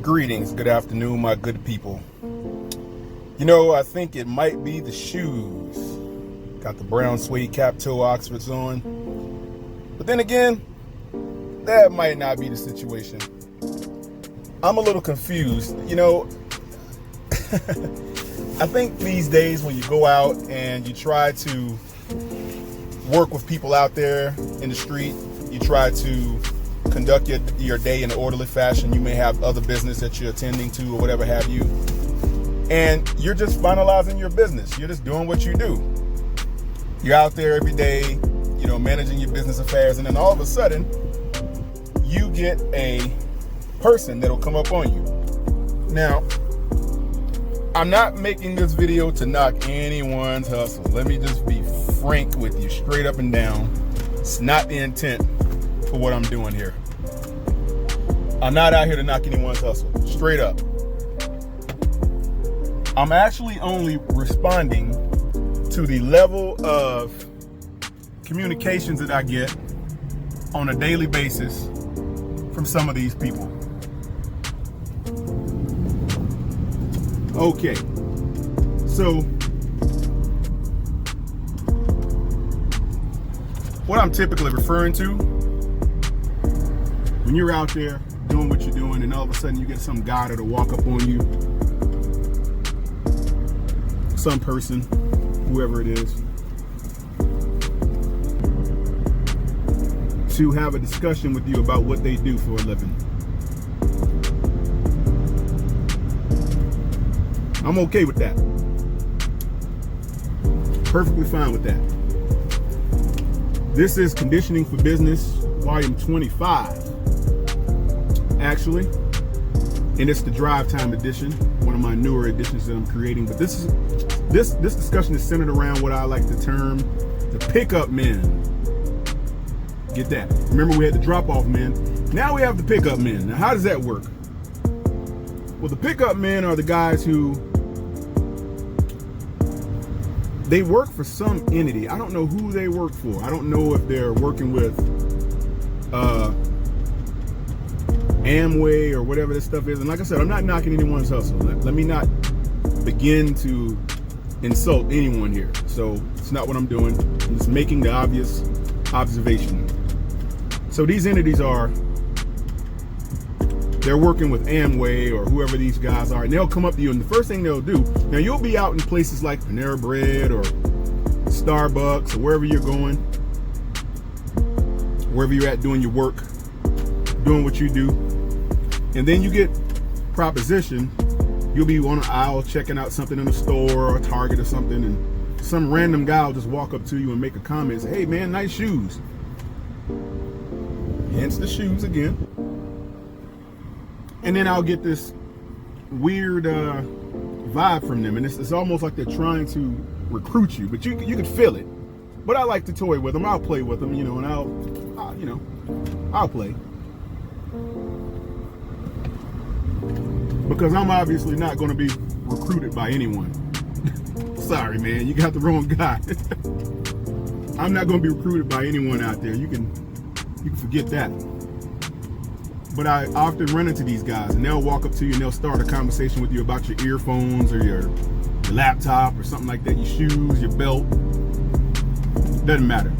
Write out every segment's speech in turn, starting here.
Greetings, good afternoon, my good people. You know, I think it might be the shoes. Got the brown suede cap toe Oxfords on. But then again, that might not be the situation. I'm a little confused. You know, I think these days when you go out and you try to work with people out there in the street, you try to conduct your day in an orderly fashion. You may have other business that you're attending to or whatever have you. And you're just finalizing your business. You're just doing what you do. You're out there every day, you know, managing your business affairs. And then all of a sudden, you get a person that'll come up on you. Now, I'm not making this video to knock anyone's hustle. Let me just be frank with you, straight up and down. It's not the intent for what I'm doing here. I'm not out here to knock anyone's hustle, straight up. I'm actually only responding to the level of communications that I get on a daily basis from some of these people. Okay, so what I'm typically referring to, when you're out there doing what you're doing and all of a sudden you get some guy that'll walk up on you, some person, whoever it is, to have a discussion with you about what they do for a living. I'm okay with that. Perfectly fine with that. This is Conditioning for Business, Volume 25, actually. And it's the Drive Time edition, one of my newer editions that I'm creating. But this discussion is centered around what I like to term the pickup men. Get that? Remember, we had the drop-off men. Now we have the pickup men. Now, how does that work? Well, the pickup men are the guys who they work for some entity. I don't know who they work for. I don't know if they're working with Amway or whatever this stuff is. And like I said, I'm not knocking anyone's hustle. Let me not begin to insult anyone here. So it's not what I'm doing. I'm just making the obvious observation. So these entities they're working with Amway or whoever these guys are, and they'll come up to you, and the first thing they'll do, now you'll be out in places like Panera Bread or Starbucks or wherever you're going, wherever you're at doing your work, doing what you do, and then you get propositioned. You'll be on an aisle checking out something in a store or a Target or something, and some random guy will just walk up to you and make a comment and say, "Hey man, nice shoes." Hence the shoes again. And then I'll get this weird vibe from them, and it's almost like they're trying to recruit you, but you can feel it. But I like to toy with them. I'll play with them, you know, and I'll play. Because I'm obviously not going to be recruited by anyone. Sorry, man, you got the wrong guy. I'm not going to be recruited by anyone out there. You can forget that. But I often run into these guys, and they'll walk up to you and they'll start a conversation with you about your earphones or your laptop or something like that, your shoes, your belt. Doesn't matter.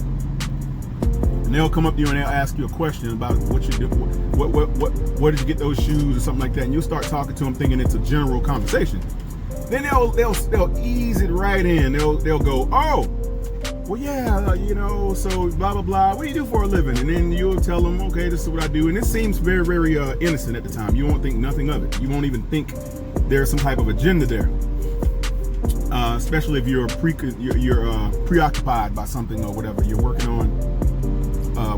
And they'll come up to you and they'll ask you a question about what you do, where did you get those shoes or something like that, and you'll start talking to them thinking it's a general conversation. Then they'll ease it right in. They'll go, "Oh, well, yeah, you know, so blah, blah, blah. What do you do for a living?" And then you'll tell them, "Okay, this is what I do." And it seems very, very innocent at the time. You won't think nothing of it. You won't even think there's some type of agenda there. Especially if you're preoccupied by something or whatever. You're working on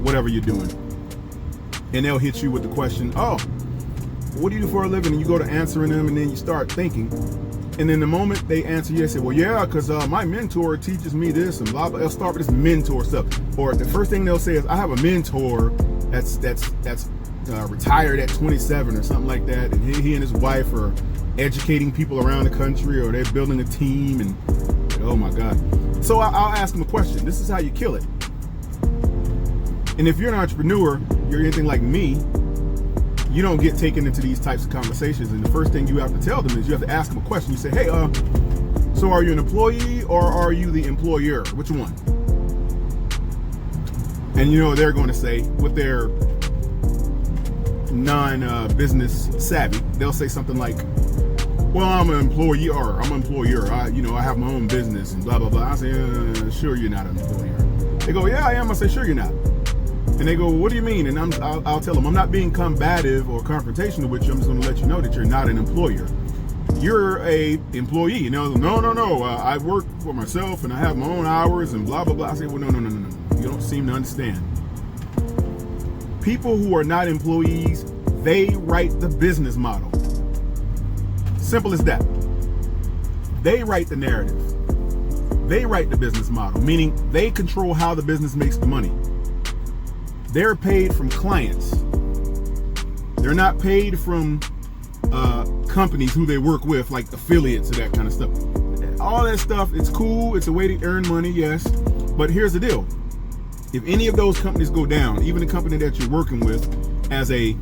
whatever you're doing. And they'll hit you with the question, "Oh, what do you do for a living?" And you go to answering them, and then you start thinking. And then the moment they answer you, they say, "Well, yeah, because my mentor teaches me this," and blah, blah. They'll start with this mentor stuff. Or the first thing they'll say is, "I have a mentor that's retired at 27 or something like that. And he and his wife are educating people around the country, or they're building a team." And oh my God. So I'll ask them a question. This is how you kill it. And if you're an entrepreneur, you're anything like me, you don't get taken into these types of conversations. And the first thing you have to tell them is you have to ask them a question. You say, hey, so are you an employee or are you the employer? Which one? And they're going to say, with their non-business savvy, they'll say something like, well, I'm an employee or I'm an employer. I have my own business and blah, blah, blah. I say, sure, you're not an employer. They go, yeah, I am. I say, sure, you're not. And they go, what do you mean? And I'll tell them, I'm not being combative or confrontational with you. I'm just going to let you know that you're not an employer. You're a employee. No, I work for myself and I have my own hours and blah, blah, blah. I say, well, no. You don't seem to understand. People who are not employees, they write the business model. Simple as that. They write the narrative. They write the business model, meaning they control how the business makes the money. They're paid from clients. They're not paid from companies who they work with, like affiliates or that kind of stuff. All that stuff, it's cool. It's a way to earn money, yes. But here's the deal. If any of those companies go down, even the company that you're working with as a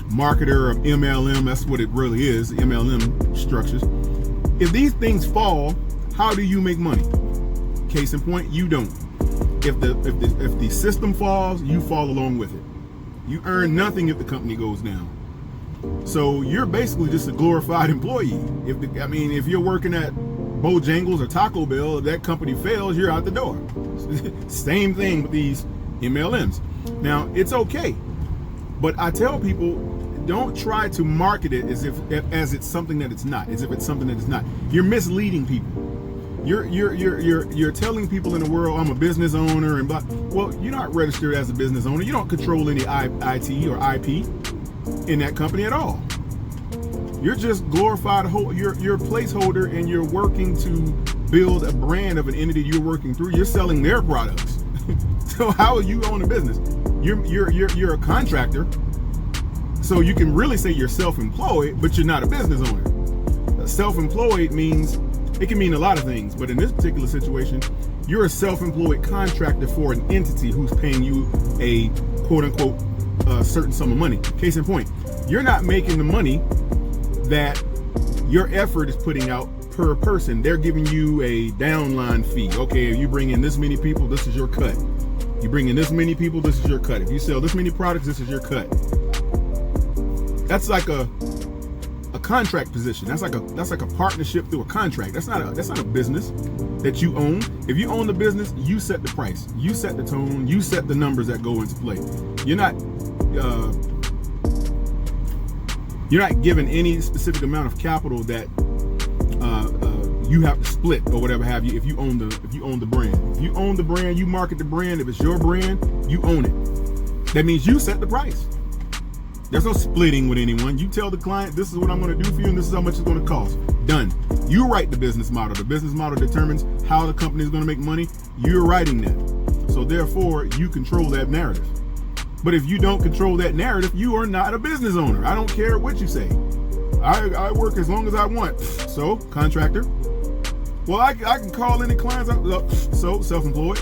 marketer of MLM, that's what it really is, MLM structures. If these things fall, how do you make money? Case in point, you don't. If the system falls, you fall along with it. You earn nothing if the company goes down. So you're basically just a glorified employee. If you're working at Bojangles or Taco Bell, if that company fails, you're out the door. Same thing with these MLMs. Now, it's okay, but I tell people, don't try to market it as it's something that it's not, as if it's something that it's not. You're misleading people. You're telling people in the world, I'm a business owner and blah. Well, you're not registered as a business owner. You don't control any IT or IP in that company at all. You're just glorified. You're a placeholder, and you're working to build a brand of an entity you're working through. You're selling their products. So how are you own a business? You're a contractor. So you can really say you're self-employed, but you're not a business owner. Self-employed means, it can mean a lot of things, but in this particular situation, you're a self-employed contractor for an entity who's paying you a quote-unquote certain sum of money. Case in point, you're not making the money that your effort is putting out per person. They're giving you a downline fee. Okay, if you bring in this many people, this is your cut. You bring in this many people, this is your cut. If you sell this many products, this is your cut. That's like a contract position. That's like a partnership through a contract. That's not a business that you own. If you own the business, you set the price, you set the tone, you set the numbers that go into play. You're not given any specific amount of capital that you have to split or whatever have you. If you own the brand, if you own the brand, you market the brand. If it's your brand, you own it. That means you set the price. There's no splitting with anyone. You tell the client, this is what I'm going to do for you, and this is how much it's going to cost. Done. You write the business model. The business model determines how the company is going to make money. You're writing that. So therefore, you control that narrative. But if you don't control that narrative, you are not a business owner. I don't care what you say. I work as long as I want. So, contractor. Well, I can call any clients. So, self-employed.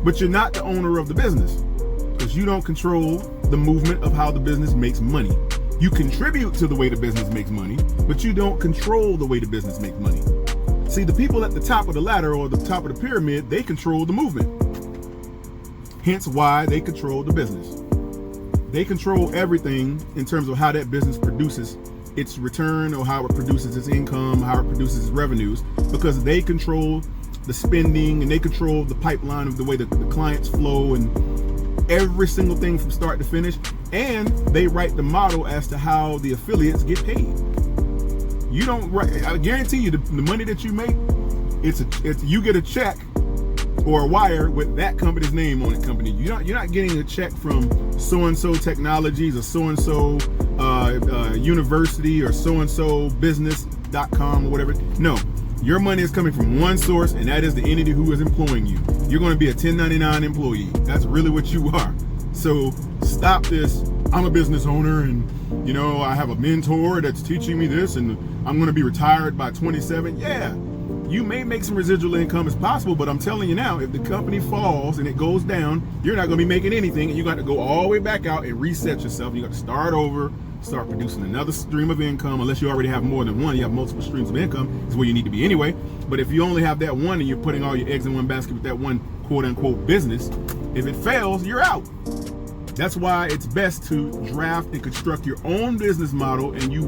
But you're not the owner of the business, because you don't control the movement of how the business makes money. You contribute to the way the business makes money, but you don't control the way the business makes money. See, the people at the top of the ladder or the top of the pyramid, they control the movement. Hence why they control the business. They control everything in terms of how that business produces its return, or how it produces its income, how it produces its revenues, because they control the spending and they control the pipeline of the way the clients flow and every single thing from start to finish. And they write the model as to how the affiliates get paid. You don't write, I guarantee you, the money that you make, it's you get a check or a wire with that company's name on it. Company, you're not getting a check from so and so technologies or so and so university or so and so business.com or whatever. No, your money is coming from one source, and that is the entity who is employing you. You're going to be a 1099 employee. That's really what you are. So stop this. I'm a business owner, and I have a mentor that's teaching me this, and I'm going to be retired by 27. Yeah, You may make some residual income as possible, but I'm telling you now, if the company falls and it goes down, you're not going to be making anything, and you got to go all the way back out and reset yourself. You got to start over, start producing another stream of income. Unless you already have more than one, you have multiple streams of income, is where you need to be anyway. But if you only have that one and you're putting all your eggs in one basket with that one quote unquote business, if it fails, you're out. That's why it's best to draft and construct your own business model, and you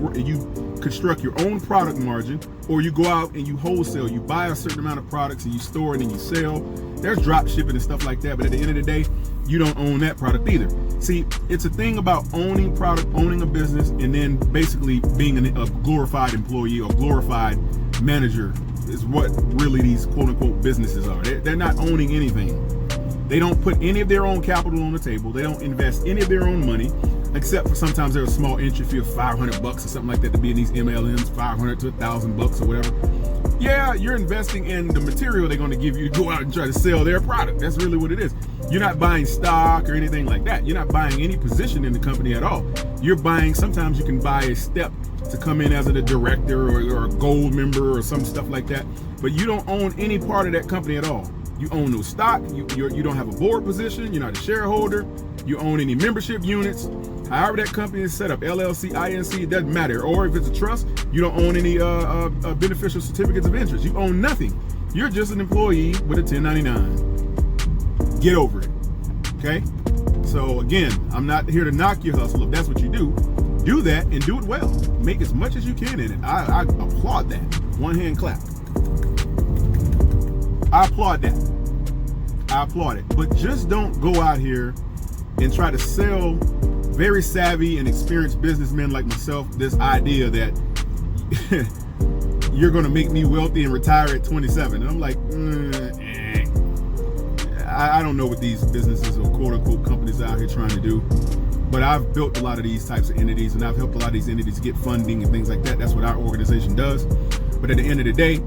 construct your own product margin, or you go out and you wholesale. You buy a certain amount of products and you store it and you sell. There's drop shipping and stuff like that, but at the end of the day, you don't own that product either. See, it's a thing about owning product, owning a business, and then basically being a glorified employee or glorified manager is what really these quote unquote businesses are. They're not owning anything. They don't put any of their own capital on the table. They don't invest any of their own money, except for sometimes there's a small entry fee of $500 or something like that to be in these MLMs, $500 to $1,000 or whatever. Yeah, you're investing in the material they're going to give you to go out and try to sell their product. That's really what it is. You're not buying stock or anything like that. You're not buying any position in the company at all. You're buying, sometimes you can buy a step to come in as a director or a gold member or some stuff like that, but you don't own any part of that company at all. You own no stock, you don't have a board position, you're not a shareholder, you own any membership units. However that company is set up, LLC, INC, it doesn't matter. Or if it's a trust, you don't own any beneficial certificates of interest. You own nothing. You're just an employee with a 1099. Get over it, okay? So again, I'm not here to knock your hustle. If that's what you do that and do it well. Make as much as you can in it. I applaud that. One hand clap. I applaud that. I applaud it. But just don't go out here and try to sell very savvy and experienced businessmen like myself this idea that you're going to make me wealthy and retire at 27. And I'm like, I don't know what these businesses or quote unquote companies out here trying to do. But I've built a lot of these types of entities, and I've helped a lot of these entities get funding and things like that. That's what our organization does. But at the end of the day,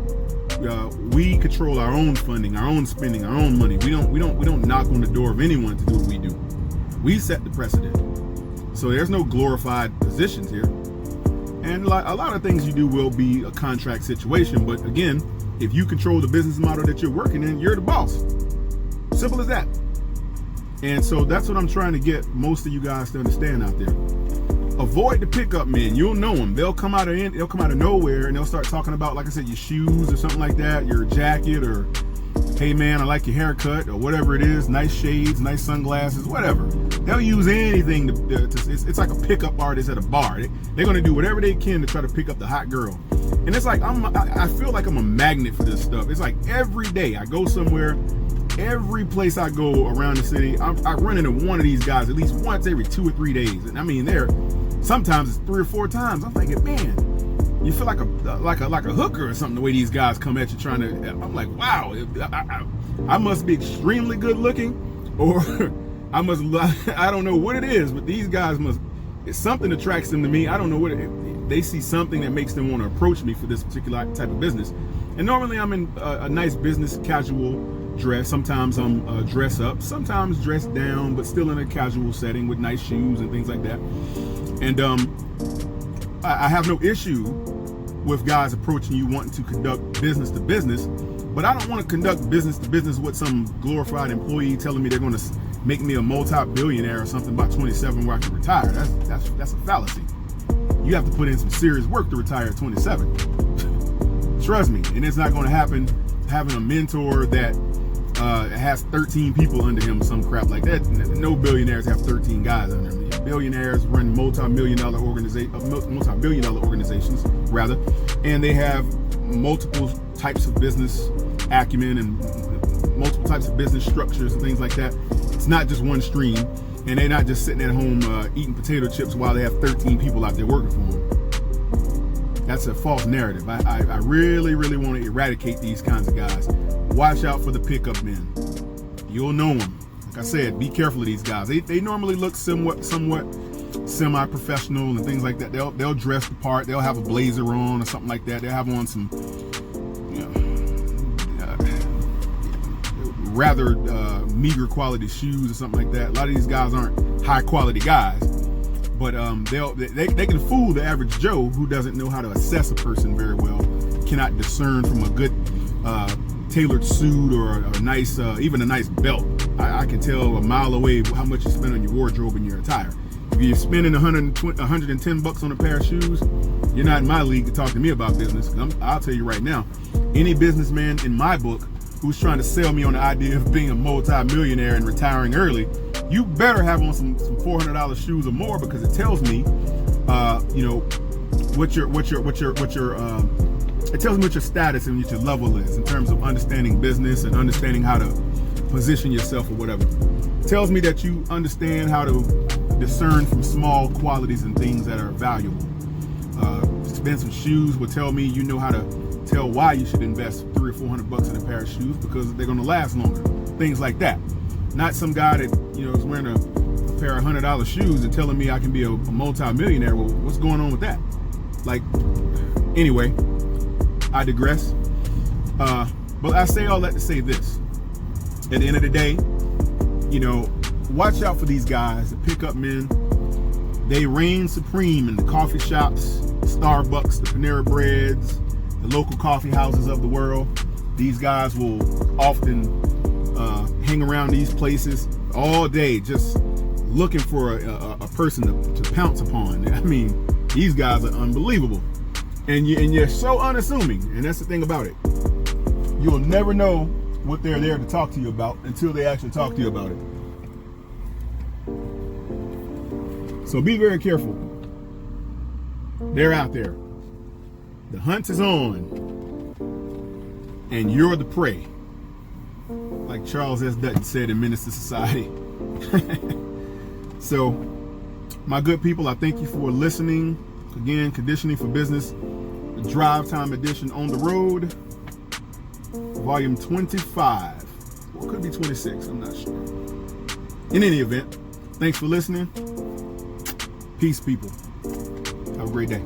we control our own funding, our own spending, our own money. We don't knock on the door of anyone to do what we do. We set the precedent. So there's no glorified positions here. And a lot of things you do will be a contract situation. But again, if you control the business model that you're working in, you're the boss. Simple as that. And so that's what I'm trying to get most of you guys to understand out there. Avoid the pickup men. You'll know them. They'll come out of nowhere and they'll start talking about, like I said, your shoes or something like that, your jacket, or hey man, I like your haircut, or whatever it is, nice shades, nice sunglasses, whatever. They'll use anything it's like a pickup artist at a bar. They're going to do whatever they can to try to pick up the hot girl. And it's like, I feel like I'm a magnet for this stuff. It's like every day I go somewhere, every place I go around the city, I run into one of these guys at least once every 2 or 3 days. And I mean, sometimes it's 3 or 4 times. I'm thinking, man, you feel like a hooker or something, the way these guys come at you trying to. I'm like, wow, I must be extremely good looking, or I don't know what it is, but these guys it's something attracts them to me. I don't know what they see something that makes them want to approach me for this particular type of business. And normally I'm in a nice business casual dress. Sometimes I'm dress up, sometimes dress down, but still in a casual setting with nice shoes and things like that. And I have no issue with guys approaching you wanting to conduct business to business, but I don't want to conduct business to business with some glorified employee telling me they're going to make me a multi-billionaire or something by 27 where I can retire. That's a fallacy. You have to put in some serious work to retire at 27. Trust me. And it's not going to happen having a mentor that has 13 people under him, some crap like that. No billionaires have 13 guys under them. Billionaires run multi-billion-dollar organizations, rather, and they have multiple types of business acumen and multiple types of business structures and things like that. It's not just one stream, and they're not just sitting at home eating potato chips while they have 13 people out there working for them. That's a false narrative. I really, really want to eradicate these kinds of guys. Watch out for the pickup men. You'll know them. Like I said, be careful of these guys. They normally look somewhat semi-professional and things like that. They'll dress the part. They'll have a blazer on or something like that. They'll have on some rather meager quality shoes or something like that. A lot of these guys aren't high quality guys, but they can fool the average Joe who doesn't know how to assess a person very well, cannot discern from a good tailored suit or a nice, even a nice belt. I can tell a mile away how much you spend on your wardrobe and your attire. If you're spending $110 on a pair of shoes, you're not in my league to talk to me about business. I'll tell you right now, any businessman in my book who's trying to sell me on the idea of being a multi-millionaire and retiring early, you better have on some $400 shoes or more, because it tells me, it tells me what your status and what your level is in terms of understanding business and understanding how to position yourself or whatever. It tells me that you understand how to discern from small qualities and things that are valuable. Expensive shoes will tell me you know how to tell why you should invest $300 or $400 in a pair of shoes, because they're going to last longer. Things like that. Not some guy that is wearing a pair of $100 shoes and telling me I can be a multi-millionaire. Well, what's going on with that? Anyway, I digress. But I say all that to say this. At the end of the day, watch out for these guys, the pickup men. They reign supreme in the coffee shops, Starbucks, the Panera Breads, the local coffee houses of the world. These guys will often hang around these places all day, just looking for a person to pounce upon. I mean, these guys are unbelievable. And you're so unassuming, and that's the thing about it. You'll never know what they're there to talk to you about until they actually talk to you about it. So be very careful. They're out there. The hunt is on, and you're the prey. Like Charles S. Dutton said in Menace to Society. So, my good people, I thank you for listening. Again, Conditioning for Business, the Drive Time Edition on the road, volume 25. Or it could be 26, I'm not sure. In any event, thanks for listening. Peace, people. Have a great day.